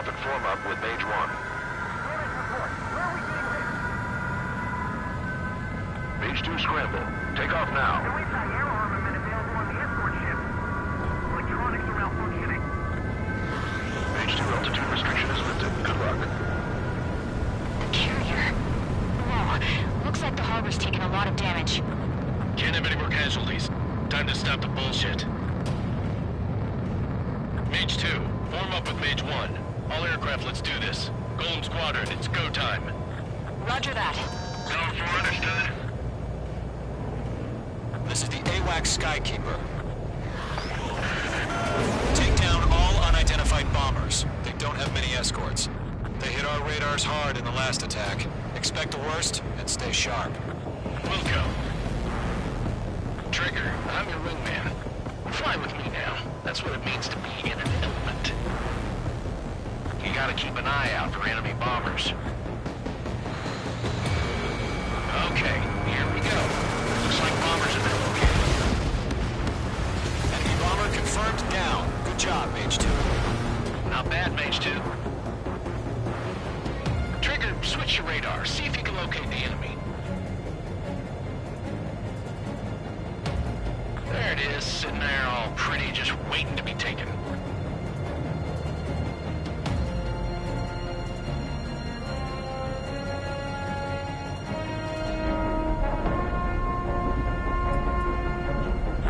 off and form up with Mage 1. Mage 2 scramble. Take off now. There is air armament available on the escort ship. Electronics are malfunctioning. Mage 2 altitude restriction is lifted. Good luck. Carrier. Whoa. Looks like the harbor's taking a lot of damage. Can't have any more casualties. Time to stop the bullshit. Mage 2, form up with Mage 1. All aircraft, let's do this. Golem Squadron, it's go time. Roger that. Going for understood. This is the AWACS Skykeeper. Take down all unidentified bombers. They don't have many escorts. They hit our radars hard in the last attack. Expect the worst and stay sharp. Wilco. Trigger, I'm your wingman. Fly with me now. That's what it means to be in an element. You gotta keep an eye out for enemy bombers. Okay, here we go. Looks like bombers have been located. Enemy bomber confirmed down. Good job, Mage 2. Not bad, Mage 2. Trigger, switch your radar. See if you can locate the enemy. There it is, sitting there all pretty, just waiting to be taken.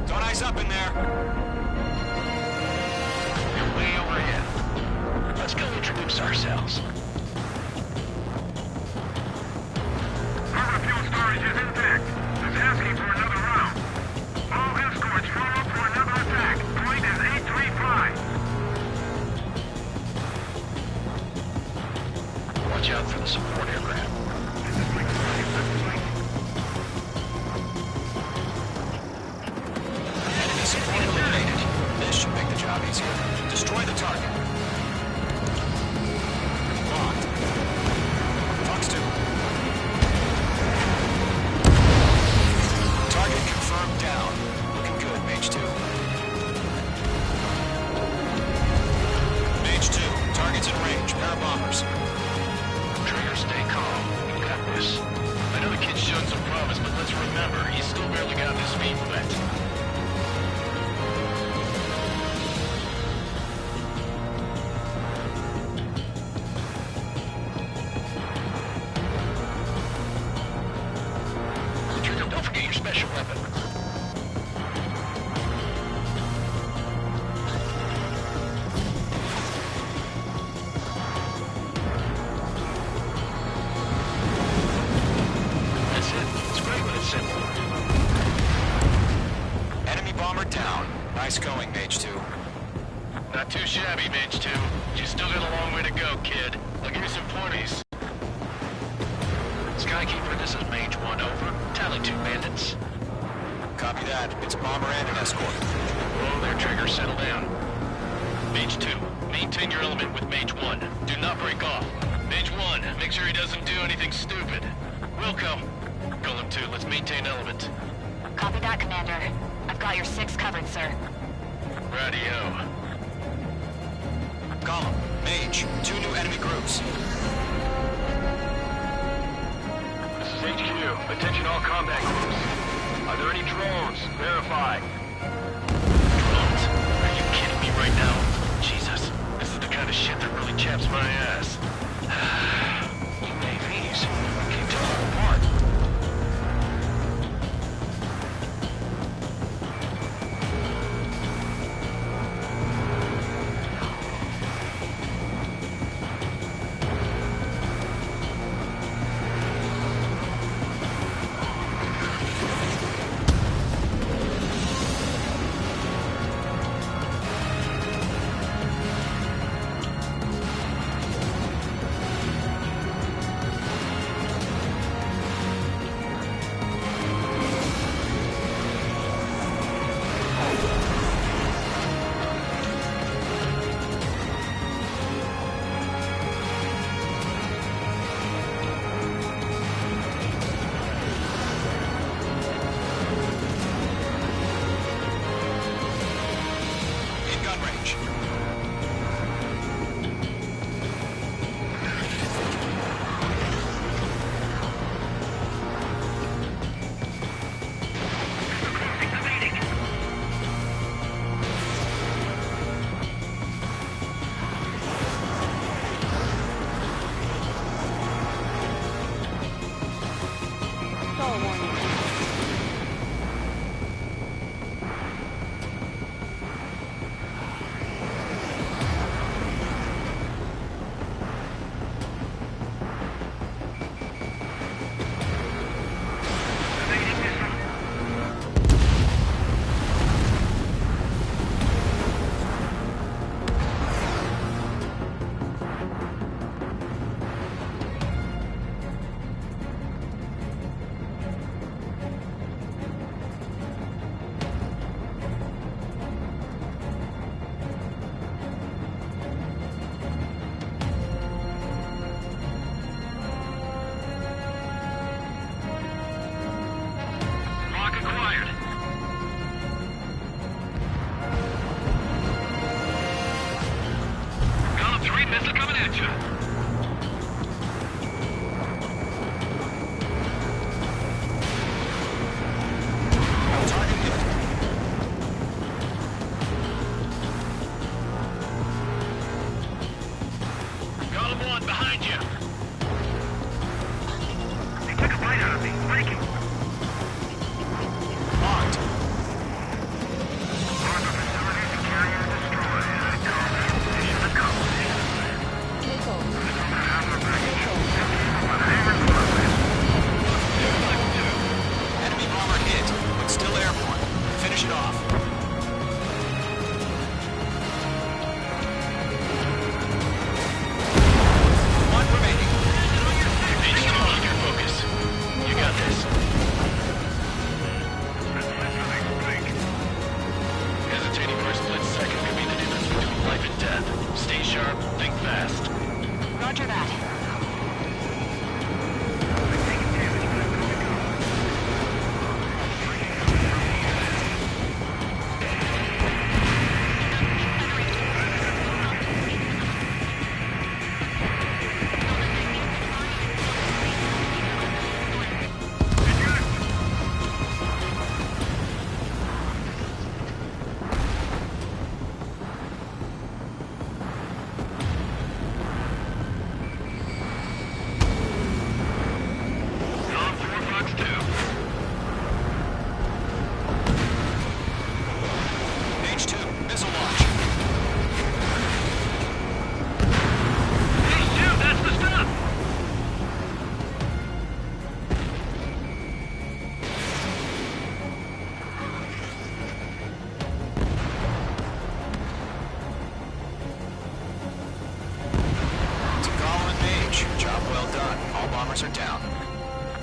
Don't eyes up in there. You're way overhead. Let's go introduce ourselves. Our fuel storage is intact. It's asking for another round. All escorts form up for another attack. Point is 835. Watch out for the support aircraft. Enemy support eliminated. This should make the job easier. Destroy the target. Locked. Fox 2. Target confirmed down. Looking good, Mage 2. Mage 2, target's in range. Pair of bombers. Trigger, stay calm. You got this. I know the kid's shown some promise, but let's remember, he's still barely got his feet wet. Trigger, don't forget your special weapon. That's it. It's great when it's simple. Enemy bomber down. Nice going, Mage 2. Not too shabby, Mage 2. You still got a long way to go, kid. I'll give you some pointies. Skykeeper, this is Mage 1, over. Tally 2 bandits. Copy that. It's a bomber and an escort. Whoa there, Trigger. Settle down. Mage 2, maintain your element with Mage 1. Do not break off. Mage 1, make sure he doesn't do anything stupid. Wilco. Golem 2, let's maintain element. Copy that, Commander. I've got your 6 covered, sir. Radio. Golem, Mage, 2 new enemy groups. This is HQ. Attention all combat groups. Are there any drones? Verify. Drones? Are you kidding me right now? Jesus, this is the kind of shit that really chaps my ass. UAVs. Can't tell them apart. all warning. Lock acquired. Column 3, missile coming at you. Target hit. Column 1, behind you. He took a bite out of me. Breaking. Marked. Harbor facilities and carrier destroyed. I call that mission accomplished. Take over. Harbor package. With hammer progress. Enemy bomber hit, but still airborne. Finish it off. One remaining. H2, keep your focus. You got this. Hesitating for a split second could be the difference between life and death. Stay sharp, think fast. Roger that. Column 4, Fox 2. H2, missile launch. Hey, shoot, that's the stuff! To Gollum and Mage, job well done. All bombers are down.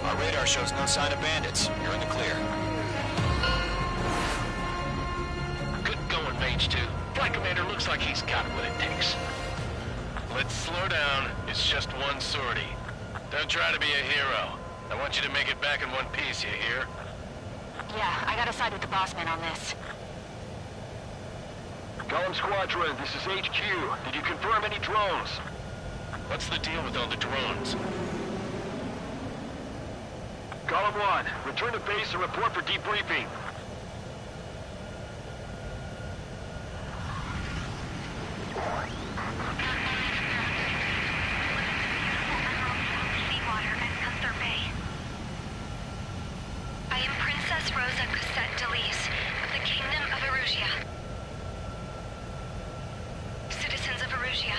Our radar shows no sign of bandits. You're in the clear. Good going, Mage 2. Flight Commander looks like he's got what it takes. Let's slow down. It's just one sortie. Don't try to be a hero. I want you to make it back in one piece, you hear? Yeah, I gotta side with the boss man on this. Column Squadron, this is HQ. Did you confirm any drones? What's the deal with all the drones? Column 1, return to base and report for debriefing. Seawater and Gunther Bay. I am Princess Rosa Cosette Delise of the Kingdom of Erusia. Citizens of Erusia.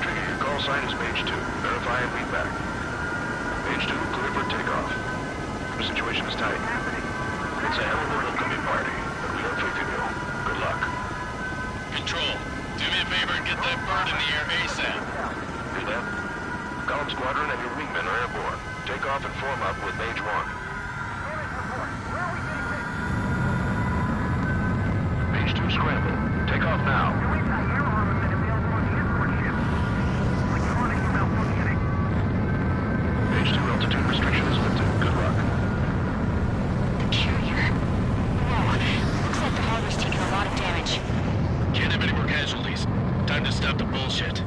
Trigger, your call sign is Mage 2. Verify and read back. Mage 2, clear for takeoff. The situation is tight. It's a hell of a welcoming party, but we don't think you. Good luck. Control, do me a favor and get that bird in the air ASAP. Hear that? Column Squadron and your wingmen are airborne. Take off and form up with Mage 1. Mage 2, scramble. Take off now. Mage 2, altitude restriction is lifted. Good luck. The carrier. Whoa, looks like the harbor's taking a lot of damage. Can't have any more casualties. Time to stop the bullshit.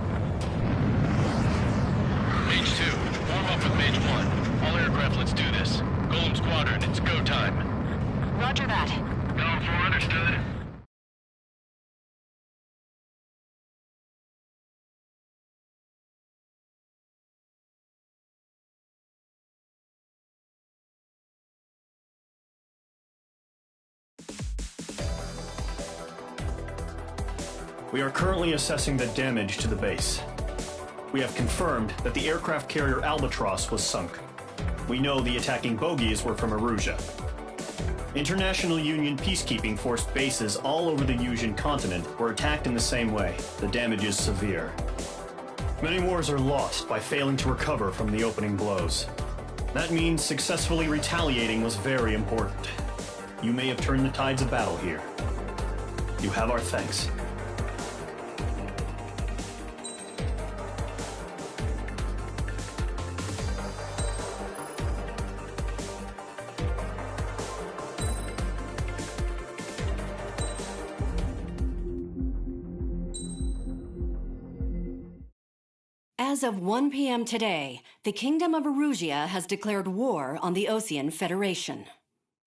Mage 2, form up with Mage 1. All aircraft, let's do this. Golem Squadron, it's go time. Roger that. Column 4, understood. We are currently assessing the damage to the base. We have confirmed that the aircraft carrier Albatross was sunk. We know the attacking bogies were from Erusia. International Union peacekeeping force bases all over the Yusian continent were attacked in the same way. The damage is severe. Many wars are lost by failing to recover from the opening blows. That means successfully retaliating was very important. You may have turned the tides of battle here. You have our thanks. As of 1 p.m. today, the Kingdom of Erusia has declared war on the Osean Federation.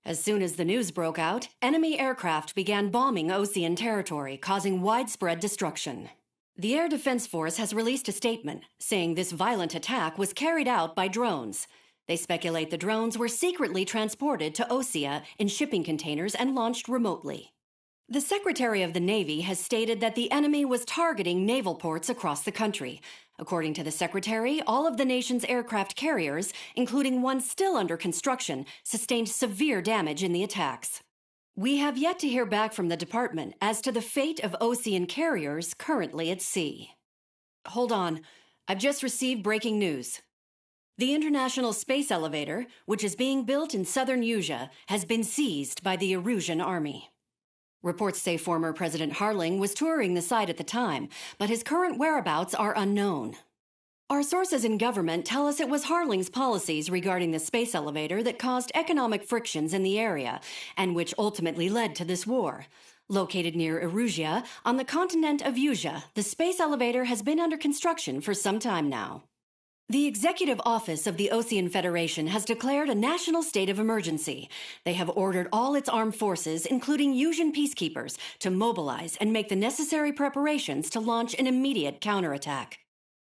As soon as the news broke out, enemy aircraft began bombing Osean territory, causing widespread destruction. The Air Defense Force has released a statement saying this violent attack was carried out by drones. They speculate the drones were secretly transported to Osea in shipping containers and launched remotely. The Secretary of the Navy has stated that the enemy was targeting naval ports across the country. According to the Secretary, all of the nation's aircraft carriers, including one still under construction, sustained severe damage in the attacks. We have yet to hear back from the department as to the fate of Osean carriers currently at sea. Hold on. I've just received breaking news. The International Space Elevator, which is being built in southern Yusia, has been seized by the Erusian army. Reports say former President Harling was touring the site at the time, but his current whereabouts are unknown. Our sources in government tell us it was Harling's policies regarding the space elevator that caused economic frictions in the area, and which ultimately led to this war. Located near Erusia, on the continent of Yusia, the space elevator has been under construction for some time now. The Executive Office of the Osean Federation has declared a national state of emergency. They have ordered all its armed forces, including Yusian peacekeepers, to mobilize and make the necessary preparations to launch an immediate counterattack.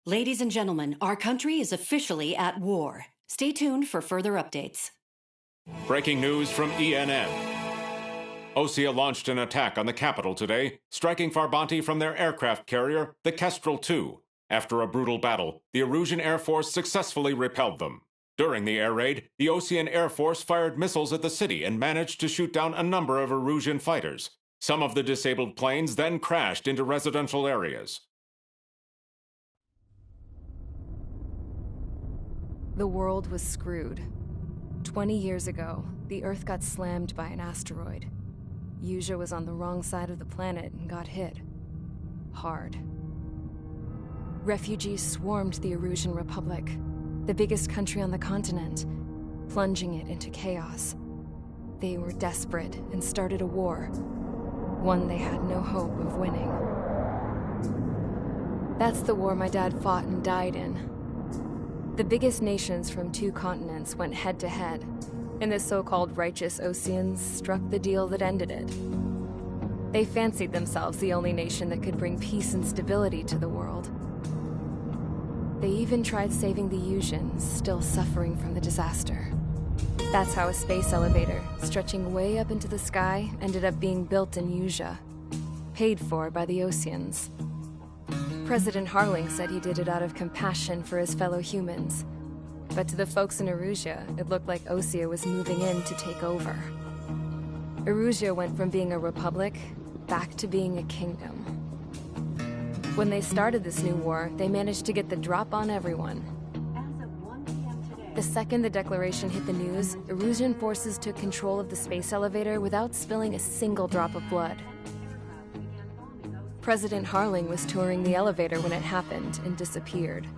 Ladies and gentlemen, our country is officially at war. Stay tuned for further updates. Breaking news from ENN. Osea launched an attack on the capital today, striking Farbanti from their aircraft carrier, the Kestrel II. After a brutal battle, the Erusian Air Force successfully repelled them. During the air raid, the Osean Air Force fired missiles at the city and managed to shoot down a number of Erusian fighters. Some of the disabled planes then crashed into residential areas. The world was screwed. 20 years ago, the Earth got slammed by an asteroid. Yusia was on the wrong side of the planet and got hit. Hard. Refugees swarmed the Erusian Republic, the biggest country on the continent, plunging it into chaos. They were desperate and started a war, one they had no hope of winning. That's the war my dad fought and died in. The biggest nations from 2 continents went head-to-head, and the so-called righteous Oseans struck the deal that ended it. They fancied themselves the only nation that could bring peace and stability to the world. They even tried saving the Yusians, still suffering from the disaster. That's how a space elevator, stretching way up into the sky, ended up being built in Yusia, paid for by the Oseans. President Harling said he did it out of compassion for his fellow humans. But to the folks in Erusia, it looked like Osea was moving in to take over. Erusia went from being a republic back to being a kingdom. When they started this new war, they managed to get the drop on everyone. The second the declaration hit the news, Erusian forces took control of the space elevator without spilling a single drop of blood. President Harling was touring the elevator when it happened and disappeared.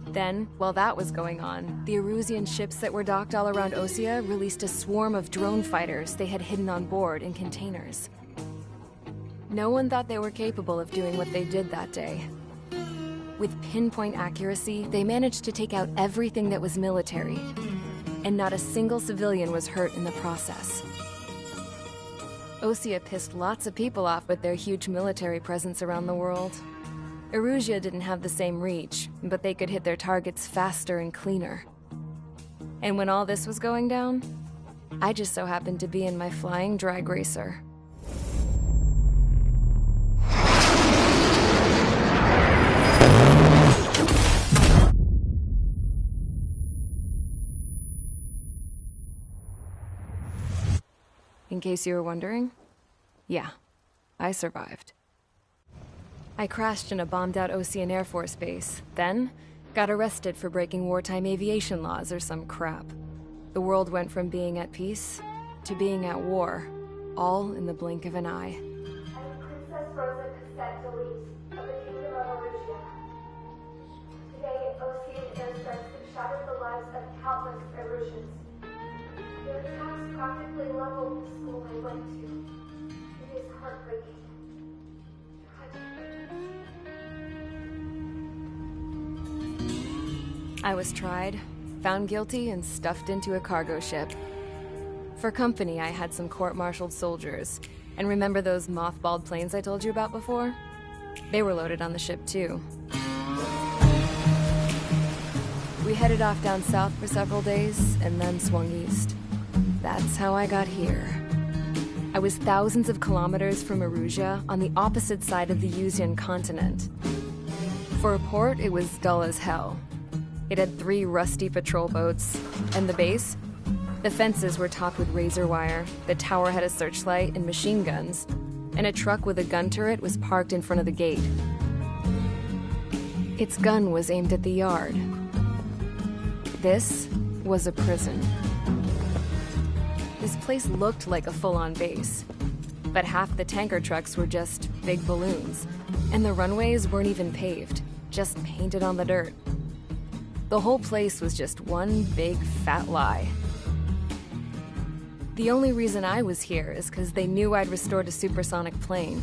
Then, while that was going on, the Erusian ships that were docked all around Osea released a swarm of drone fighters they had hidden on board in containers. No one thought they were capable of doing what they did that day. With pinpoint accuracy, they managed to take out everything that was military, and not a single civilian was hurt in the process. Osea pissed lots of people off with their huge military presence around the world. Erusia didn't have the same reach, but they could hit their targets faster and cleaner. And when all this was going down, I just so happened to be in my flying drag racer. In case you were wondering, yeah, I survived. I crashed in a bombed-out Osean Air Force base, then got arrested for breaking wartime aviation laws or some crap. The world went from being at peace to being at war, all in the blink of an eye. I'm Princess Rosa Cassette Delise of the Kingdom of Erusia. Today, Osean airstrikes have shattered the lives of countless Erusians. Their attacks practically leveled the school I went to. It is heartbreaking. I was tried, found guilty, and stuffed into a cargo ship. For company, I had some court-martialed soldiers. And remember those mothballed planes I told you about before? They were loaded on the ship, too. We headed off down south for several days, and then swung east. That's how I got here. I was thousands of kilometers from Erusia, on the opposite side of the Usean continent. For a port, it was dull as hell. It had 3 rusty patrol boats, and the base? The fences were topped with razor wire, the tower had a searchlight and machine guns, and a truck with a gun turret was parked in front of the gate. Its gun was aimed at the yard. This was a prison. This place looked like a full-on base, but half the tanker trucks were just big balloons, and the runways weren't even paved, just painted on the dirt. The whole place was just one big fat lie. The only reason I was here is because they knew I'd restored a supersonic plane.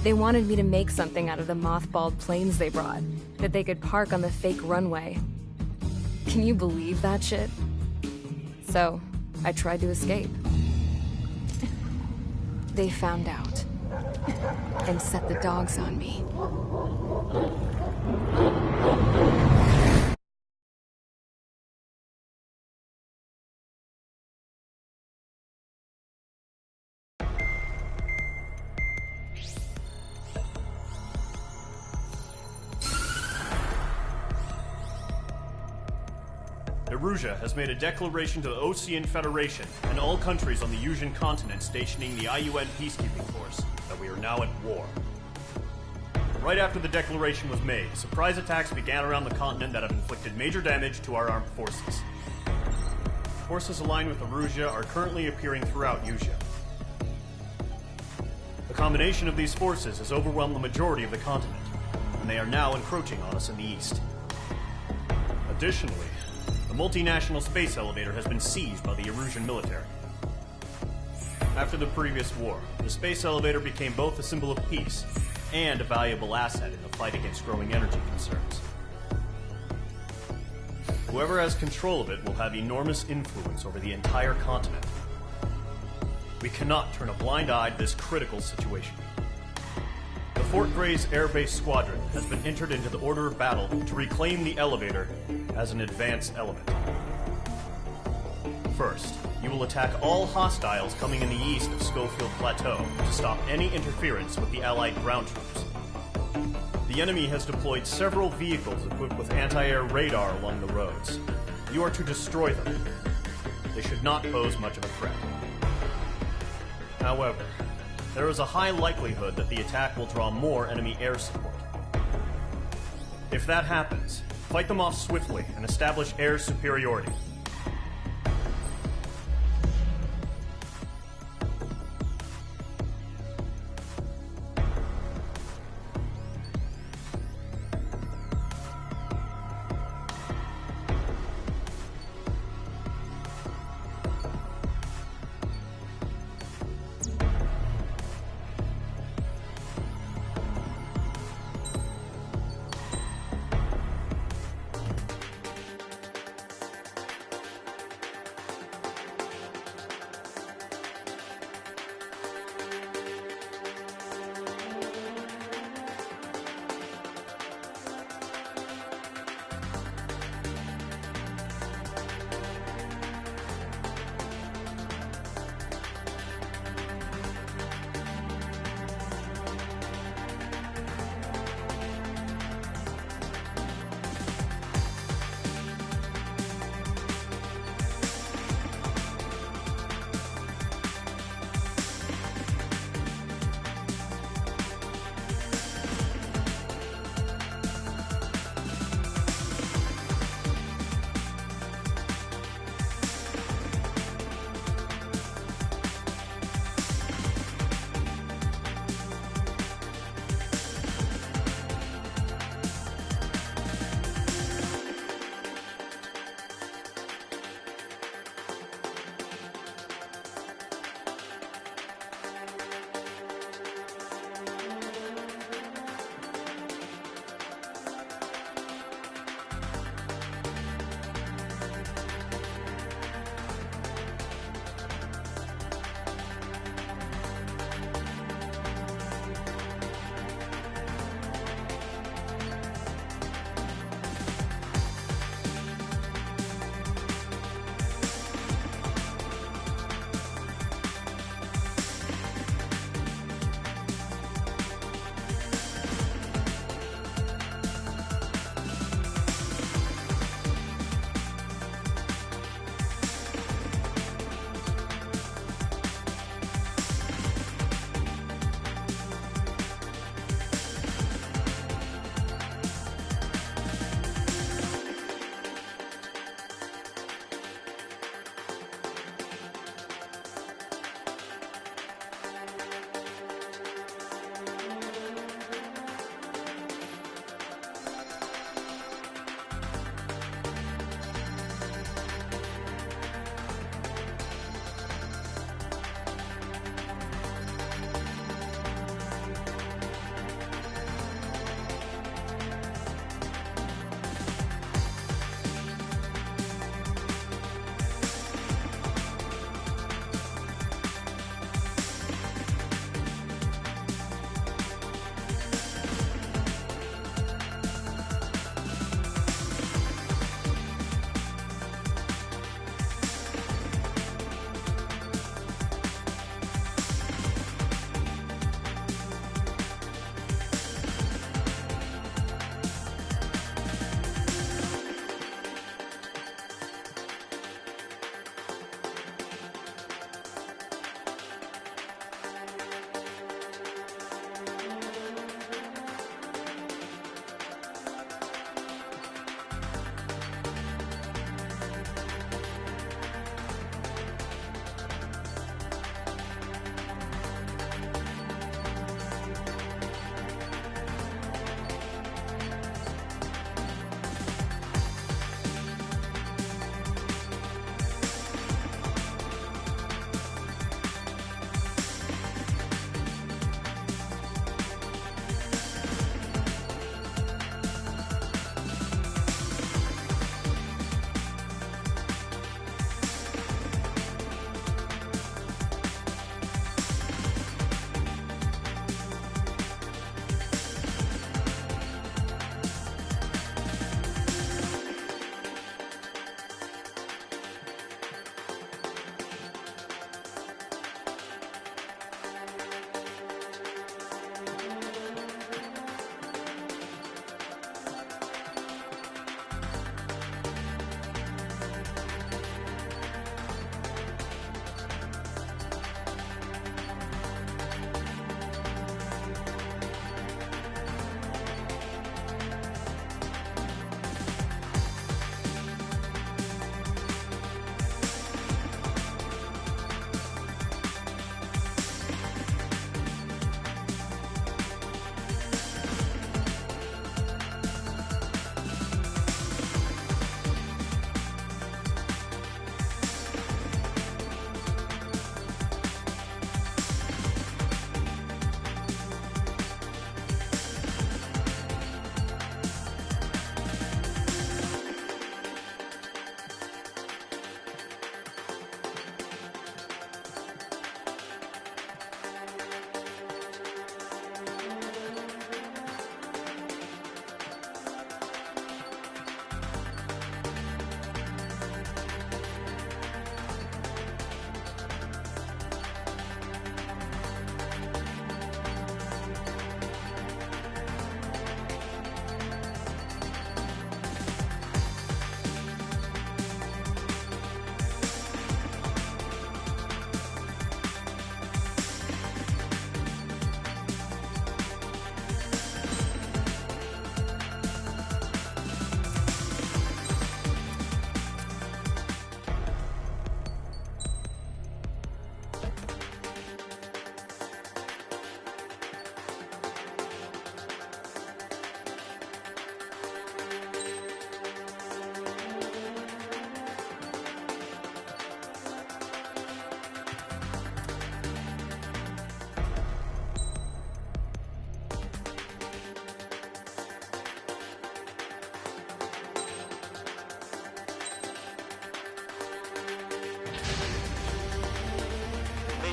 They wanted me to make something out of the mothballed planes they brought, that they could park on the fake runway. Can you believe that shit? So, I tried to escape. They found out, and set the dogs on me. Erusia has made a declaration to the Osean Federation and all countries on the Usean continent stationing the IUN peacekeeping force that we are now at war. Right after the declaration was made, surprise attacks began around the continent that have inflicted major damage to our armed forces. Forces aligned with Erusia are currently appearing throughout Usia. The combination of these forces has overwhelmed the majority of the continent, and they are now encroaching on us in the east. Additionally, the multinational space elevator has been seized by the Erusian military. After the previous war, the space elevator became both a symbol of peace and a valuable asset in the fight against growing energy concerns. Whoever has control of it will have enormous influence over the entire continent. We cannot turn a blind eye to this critical situation. The Fort Grays Air Base Squadron has been entered into the order of battle to reclaim the elevator as an advance element. First, you will attack all hostiles coming in the east of Schofield Plateau to stop any interference with the Allied ground troops. The enemy has deployed several vehicles equipped with anti-air radar along the roads. You are to destroy them. They should not pose much of a threat. However, there is a high likelihood that the attack will draw more enemy air support. If that happens, fight them off swiftly and establish air superiority.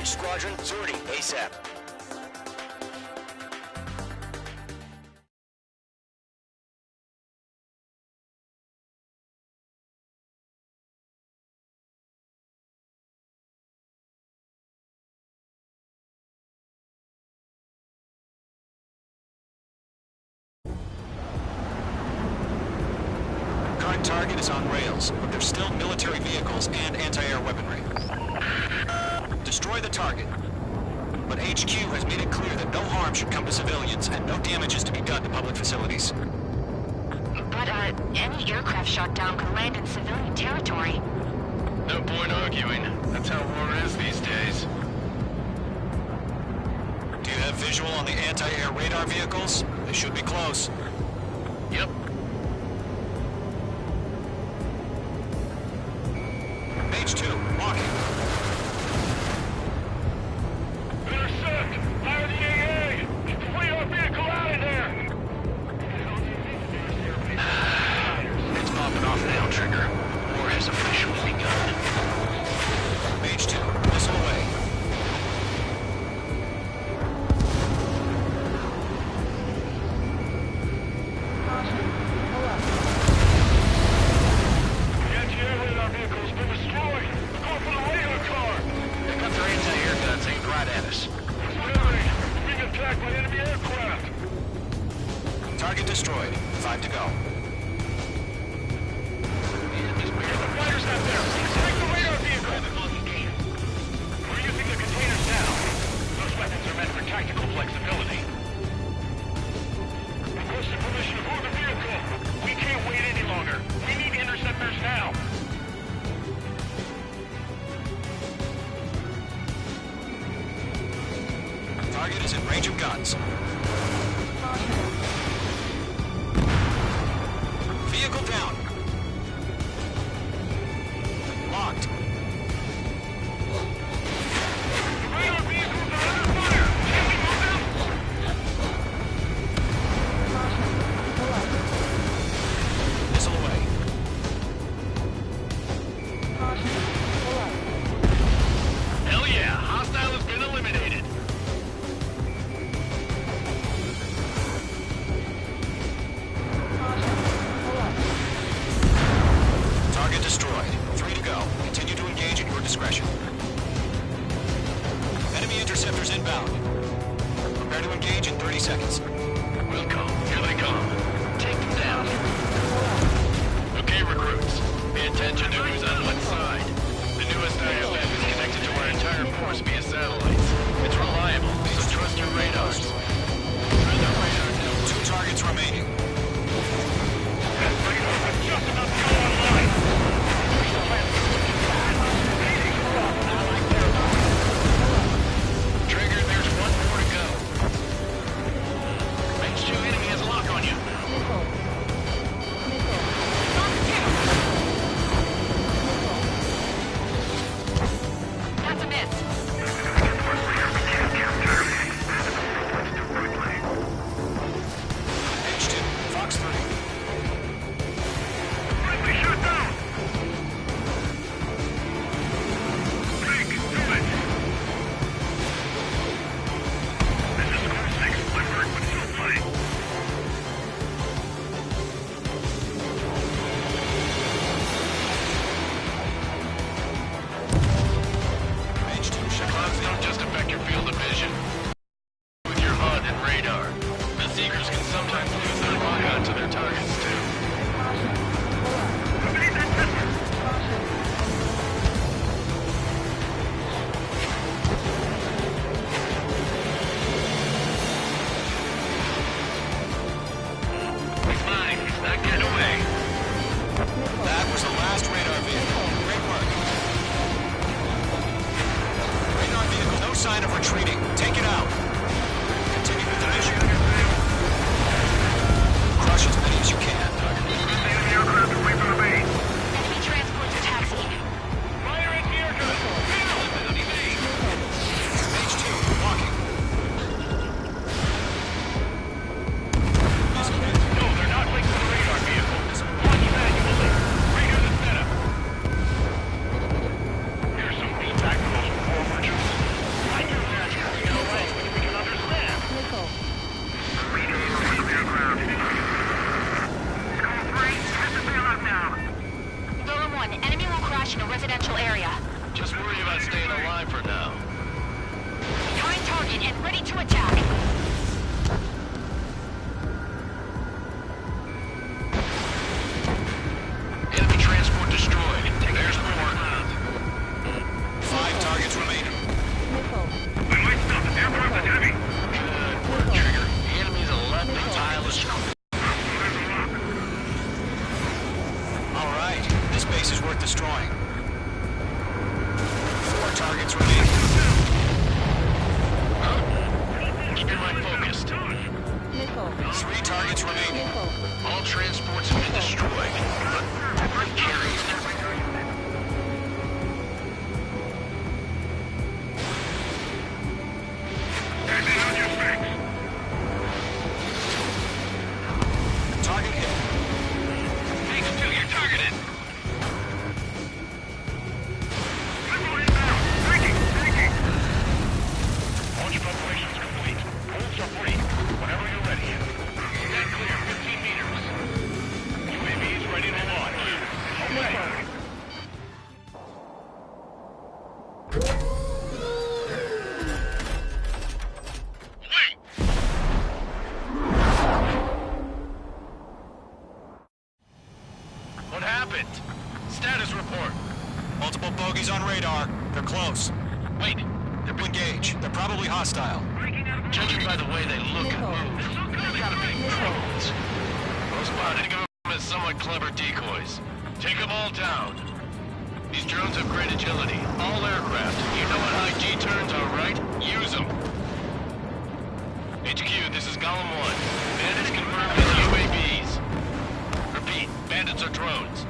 Squadron, sortie, ASAP. Current target is on rails, but there's still military vehicles and anti-air weaponry. Destroy the target. But HQ has made it clear that no harm should come to civilians and no damage is to be done to public facilities. But, any aircraft shot down could land in civilian territory. No point arguing. That's how war is these days. Do you have visual on the anti-air radar vehicles? They should be close. Yep. Mage 2, locking. Intercept! Fire the AA! Get the radar vehicle out of there! It's popping off now, Trigger. War has officially begun. Mage 2, missile away. The anti-air radar vehicle's been destroyed! We're going for the radar car! They've got their anti-air guns aimed right at us. We're being attacked by enemy aircraft! Target destroyed. 5 to go. There's the fighters out there! Take the radar vehicle! We're using the containers now. Those weapons are meant for tactical flexibility. Requesting permission to board the vehicle! We can't wait any longer! We need interceptors now! Target is in range of guns. Vehicle down. Locked. The radar vehicles are under fire! Can we move them? Missile away. Hell yeah! Hostile has been eliminated. Target destroyed. 3 to go. Continue to engage at your discretion. Enemy interceptors inbound. Prepare to engage in 30 seconds. Welcome. Here they come. Take them down. Okay, recruits. Pay attention to who's on what side. The newest IFF is connected to our entire force via satellites. It's reliable, so trust your radars. Through the radar now. 2 targets remaining. That radar is just about to go online! Trigger, there's one more to go. Range 2 enemy has a lock on you. That's a miss. Mage 2, Fox 3. Friendly shot down! Blake, do it! This is Score 6. I'm hurt, but still fighting. Mage 2, shot. Clouds don't just affect your field of vision. With your HUD and radar, the Seekers can sometimes lose their lock onto their targets too. He's mine. He's not getting away. That was the last radar vehicle. Great work. Radar vehicle, no sign of retreating. Take it out. Continue with the mission. Crush as many as you targets remaining. All transports have been destroyed, but debris carriers Target hit. H2, you're targeted. Launch preparations complete. Hold submarine. Whenever you're ready. Stand clear, 15 meters. UAV is ready to launch. Away! What happened? Status report. Multiple bogies on radar. They're close. Wait, They're engaged. They're probably hostile. judging by the way they look and move, they've got to be drones. Most think of them as somewhat clever decoys. Take them all down. These drones have great agility. All aircraft. You know what high G turns are, right? Use them. HQ, this is Golem 1. Bandits confirmed as UAVs. Repeat, bandits are drones.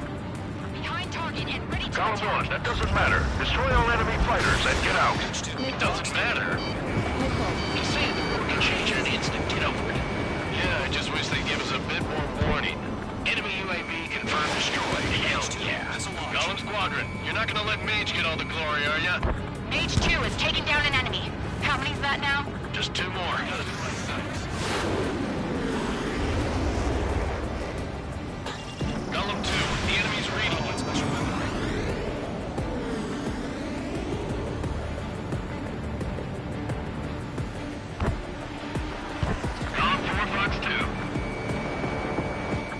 Behind target and ready to Column attack. 1, that doesn't matter. Destroy all enemy fighters and get out. It doesn't matter. Just say the road can change in an instant. Get over it. Yeah, I just wish they'd give us a bit more warning. Enemy UAV confirmed destroyed. Hell yeah. Golem Squadron, you're not gonna let Mage get all the glory, are ya? Mage 2 is taking down an enemy. How many's that now? Just 2 more. Golem 2, the enemy's reading. Golem 4, Fox 2.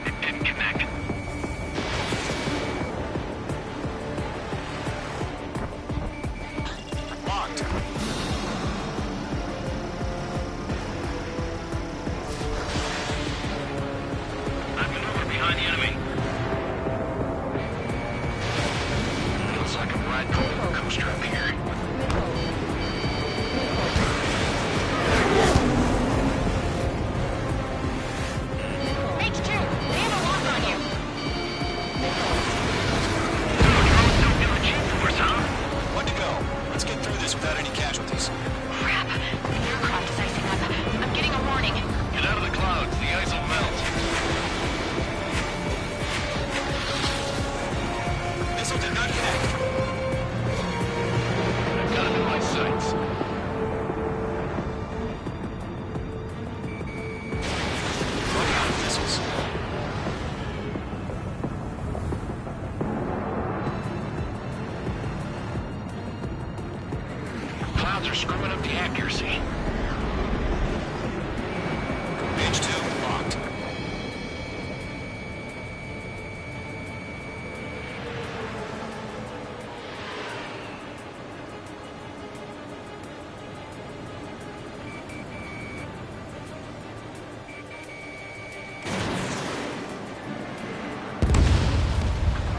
It didn't connect. Locked. I've maneuvered behind the enemy. Feels like I'm riding a roller coaster up here. Mage 2, they have a lock on you. One to go. Let's get through this without any casualties. Crap, the aircraft is icing up. I'm getting a warning. Get out of the clouds, the ice will melt. Missile did not connect. I've got him in my sights. Look out, missiles. Clouds are screwing up the accuracy. Mage 2, locked.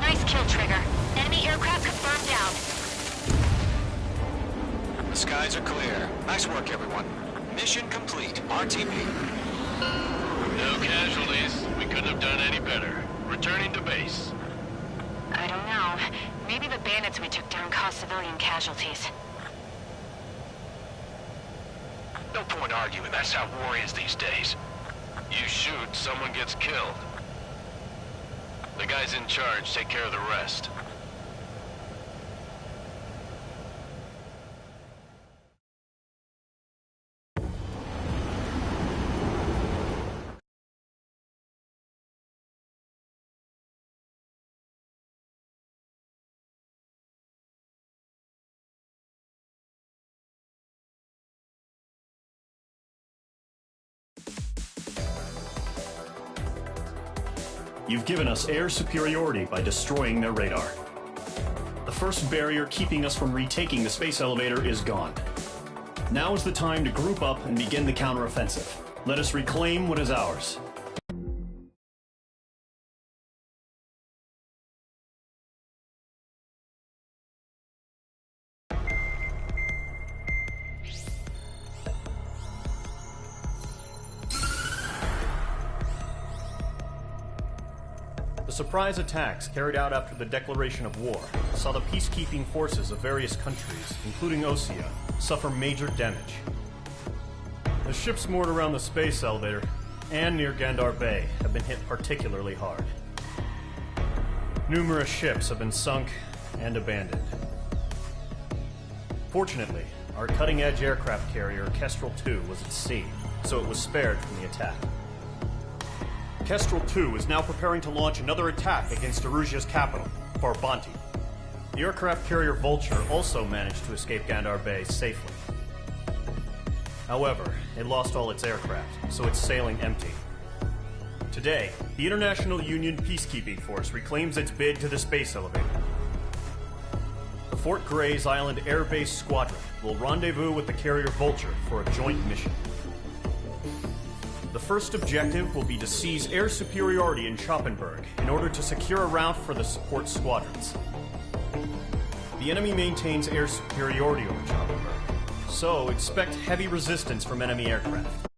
Nice kill, Trigger. Enemy aircraft confirmed down. The skies are clear. Nice work, everyone. Mission complete. RTB. No casualties. We couldn't have done any better. Returning to base. I don't know. Maybe the bandits we took down caused civilian casualties. No point arguing. That's how war is these days. You shoot, someone gets killed. The guys in charge take care of the rest. You've given us air superiority by destroying their radar. The first barrier keeping us from retaking the space elevator is gone. Now is the time to group up and begin the counteroffensive. Let us reclaim what is ours. surprise attacks carried out after the declaration of war saw the peacekeeping forces of various countries, including Osea, suffer major damage. The ships moored around the space elevator and near Gandar Bay have been hit particularly hard. Numerous ships have been sunk and abandoned. Fortunately, our cutting-edge aircraft carrier Kestrel II was at sea, so it was spared from the attack. Kestrel II is now preparing to launch another attack against Erusia's capital, Farbanti. The aircraft carrier Vulture also managed to escape Gandar Bay safely. However, it lost all its aircraft, so it's sailing empty. Today, the International Union Peacekeeping Force reclaims its bid to the space elevator. The Fort Grays Island Air Base Squadron will rendezvous with the carrier Vulture for a joint mission. The first objective will be to seize air superiority in Schoppenberg in order to secure a route for the support squadrons. The enemy maintains air superiority over Schoppenberg, so expect heavy resistance from enemy aircraft.